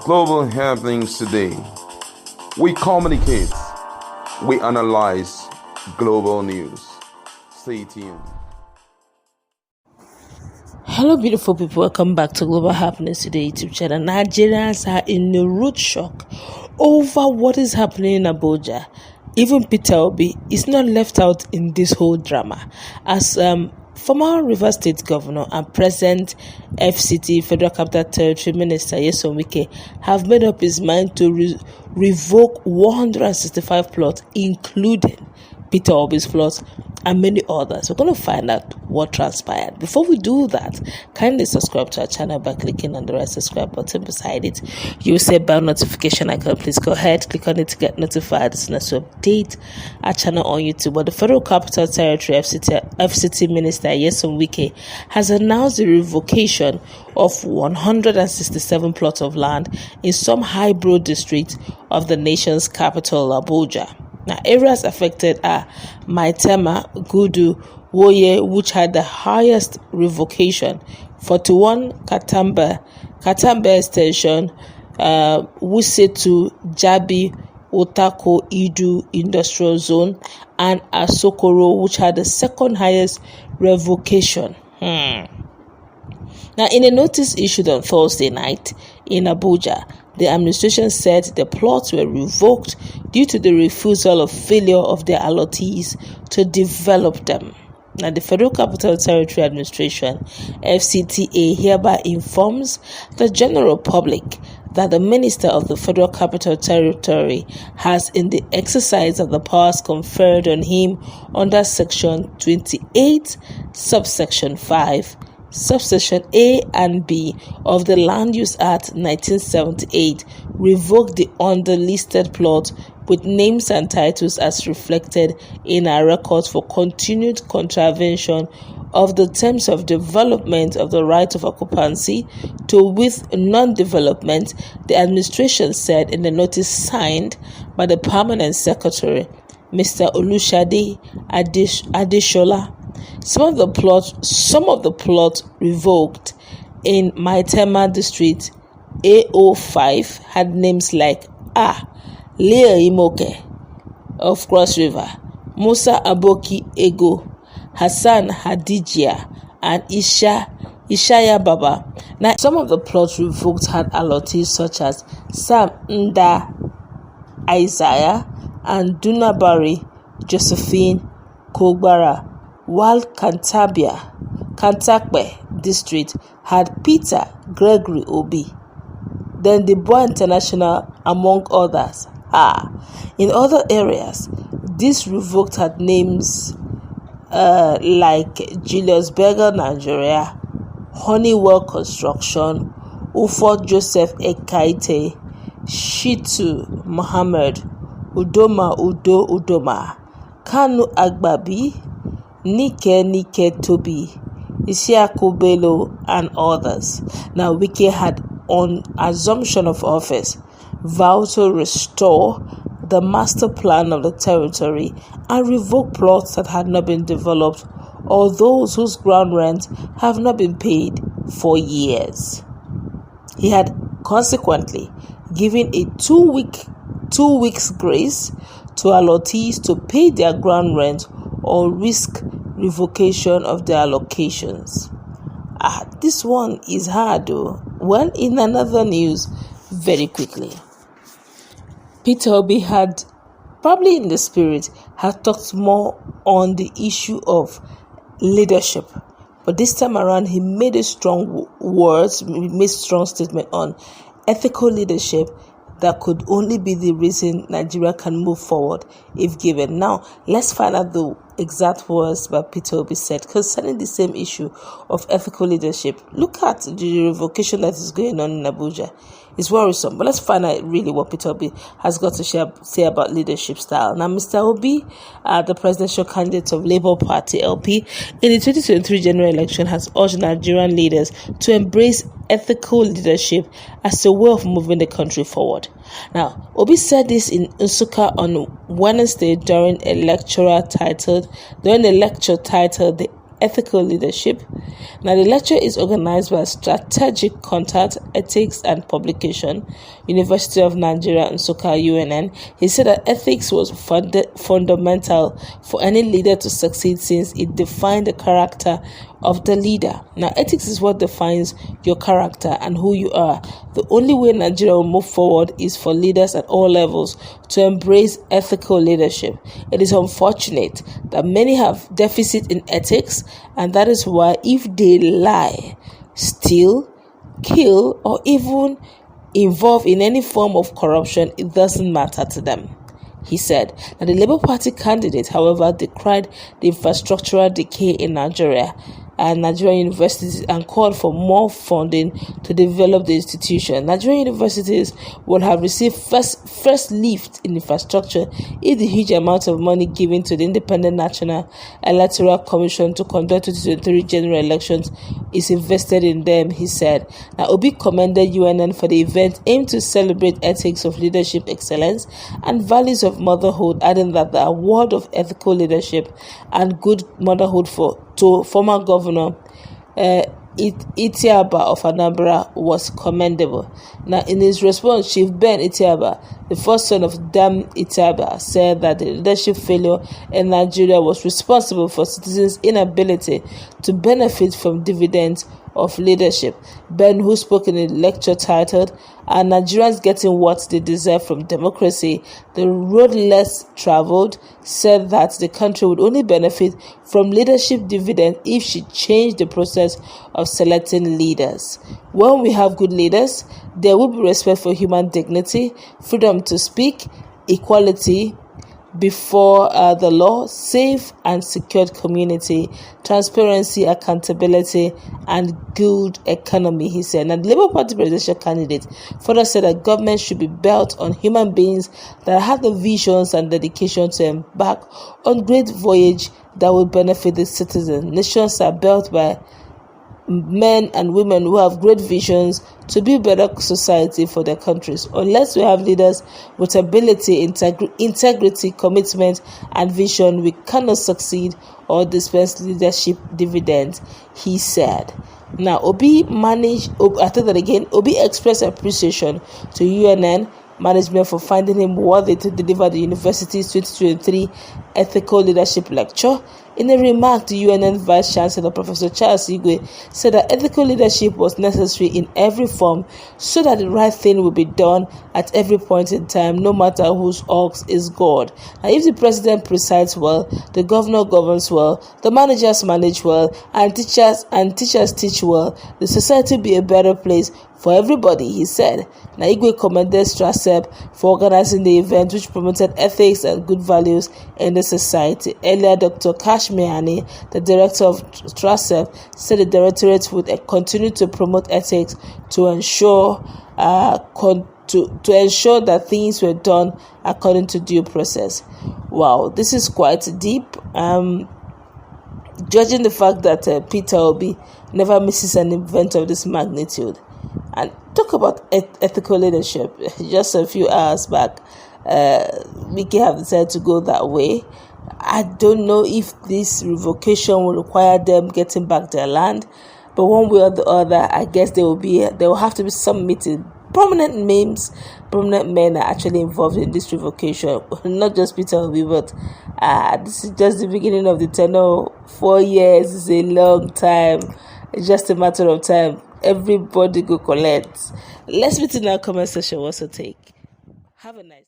Global happenings today. We communicate, we analyze global news. Stay tuned. Hello, beautiful people. Welcome back to Global Happiness Today YouTube channel. Nigerians are in a root shock over what is happening in Abuja. Even Peter Obi is not left out in this whole drama, as former Rivers State Governor and present FCT Federal Capital Territory Minister Nyesom Wike have made up his mind to revoke 165 plots, including Peter Obi's plots and many others. We're going to find out what transpired. Before we do that, kindly subscribe to our channel by clicking on the red subscribe button beside it. You will see a bell notification icon. Please go ahead, click on it to get notified as soon as we update our channel on YouTube. But the Federal Capital Territory FCT Minister Nyesom Wike has announced the revocation of 167 plots of land in some high-broad districts of the nation's capital, Abuja. Now, areas affected are Maitama, Gudu, Woye, which had the highest revocation, 41 Katamba Extension, Wusetu, Jabi, Otako, Idu Industrial Zone, and Asokoro, which had the second highest revocation. Now, in a notice issued on Thursday night in Abuja, the administration said the plots were revoked due to the refusal of failure of their allottees to develop them. Now, the Federal Capital Territory Administration, FCTA, hereby informs the general public that the Minister of the Federal Capital Territory has, in the exercise of the powers conferred on him under Section 28, Subsection 5, Subsection A and B of the Land Use Act 1978, revoked the underlisted plot with names and titles as reflected in our records for continued contravention of the terms of development of the right of occupancy to with non-development, the administration said in the notice signed by the Permanent Secretary, Mr. Olushade Adeshola. Some of the plots revoked in Maitama district A05 had names like Lea Imoke of Cross River, Musa Aboki Ego, Hassan Hadijia, and Ishaya Baba. Now, some of the plots revoked had allottees such as Sam Nda Isaiah and Dunabari Josephine Kogbara, while Kantakbe district had Peter Gregory Obi. Then the Boy International, among others. In other areas, this revoked had names like Julius Berger Nigeria, Honeywell Construction, Ufo Joseph Ekaite, Shitu Muhammad, Udoma Kanu Agbabi, Nike Tobi, Isiaku Bello, and others. Now, Wike had, on assumption of office, vowed to restore the master plan of the territory and revoke plots that had not been developed or those whose ground rent have not been paid for years. He had consequently given a two weeks grace to allottees to pay their ground rent or risk revocation of their allocations. This one is hard though. Well, in another news, very quickly, Peter Obi had, probably in the spirit, had talked more on the issue of leadership. But this time around, he made strong statement on ethical leadership that could only be the reason Nigeria can move forward if given. Now, let's find out the exact words that Peter Obi said concerning the same issue of ethical leadership. Look at the revocation that is going on in Abuja. It's worrisome, but let's find out really what Peter Obi has got to say about leadership style. Now, Mr. Obi, the presidential candidate of Labour Party LP in the 2023 general election, has urged Nigerian leaders to embrace ethical leadership as a way of moving the country forward. Now, Obi said this in Nsukka on Wednesday during a lecture titled "The ethical leadership. Now, the lecture is organized by Strategic Contact, Ethics and Publication, University of Nigeria, Nsukka, UNN. He said that ethics was fundamental for any leader to succeed since it defined the character of the leader. Now, ethics is what defines your character and who you are. The only way Nigeria will move forward is for leaders at all levels to embrace ethical leadership. It is unfortunate that many have deficit in ethics, and that is why if they lie, steal, kill, or even involve in any form of corruption, it doesn't matter to them. He said. Now, the Labour Party candidate, however, decried the infrastructural decay in Nigeria and Nigerian universities and called for more funding to develop the institution. Nigerian universities will have received first lift in infrastructure if the huge amount of money given to the Independent National Electoral Commission to conduct 2023 general elections is invested in them, he said. Now, Obi commended UNN for the event aimed to celebrate ethics of leadership excellence and values of motherhood, adding that the award of ethical leadership and good motherhood to former Governor Itiaba of Anambra was commendable. Now, in his response, Chief Ben Itiaba, the first son of Dam Itiaba, said that the leadership failure in Nigeria was responsible for citizens' inability to benefit from dividends of leadership. Ben, who spoke in a lecture titled "Are Nigerians Getting What They Deserve from Democracy? The Road Less Traveled," said that the country would only benefit from leadership dividend if she changed the process of selecting leaders. When we have good leaders, there will be respect for human dignity, freedom to speak, equality before the law, safe and secured community, transparency, accountability, and good economy, he said. Now, the Labour Party presidential candidate further said that government should be built on human beings that have the visions and dedication to embark on great voyage that will benefit the citizens. Nations are built by men and women who have great visions to build better society for their countries. Unless we have leaders with ability, integrity, commitment, and vision, we cannot succeed or dispense leadership dividends, he said. Now, Obi expressed appreciation to UNN management for finding him worthy to deliver the university's 2023 ethical leadership lecture. In a remark, the UNN Vice Chancellor, Professor Charles Igwe, said that ethical leadership was necessary in every form so that the right thing will be done at every point in time, no matter whose ox is God. Now, if the president presides well, the governor governs well, the managers manage well, and teachers teach well, the society will be a better place for everybody, he said. Now, Igwe commended Straseb for organizing the event, which promoted ethics and good values in the society. Earlier, Dr. Kashmiani, the director of Straseb, said the directorate would continue to promote ethics to ensure that things were done according to due process. Wow, this is quite deep. Judging the fact that Peter Obi never misses an event of this magnitude. And talk about ethical leadership. Just a few hours back, Wike have decided to go that way. I don't know if this revocation will require them getting back their land, but one way or the other, I guess there will have to be some meeting. Prominent men are actually involved in this revocation. Not just Peter Obi, but this is just the beginning of the tenure. 4 years is a long time. It's just a matter of time. Everybody go collect. Let's meet in our comment section. What's your take? Have a nice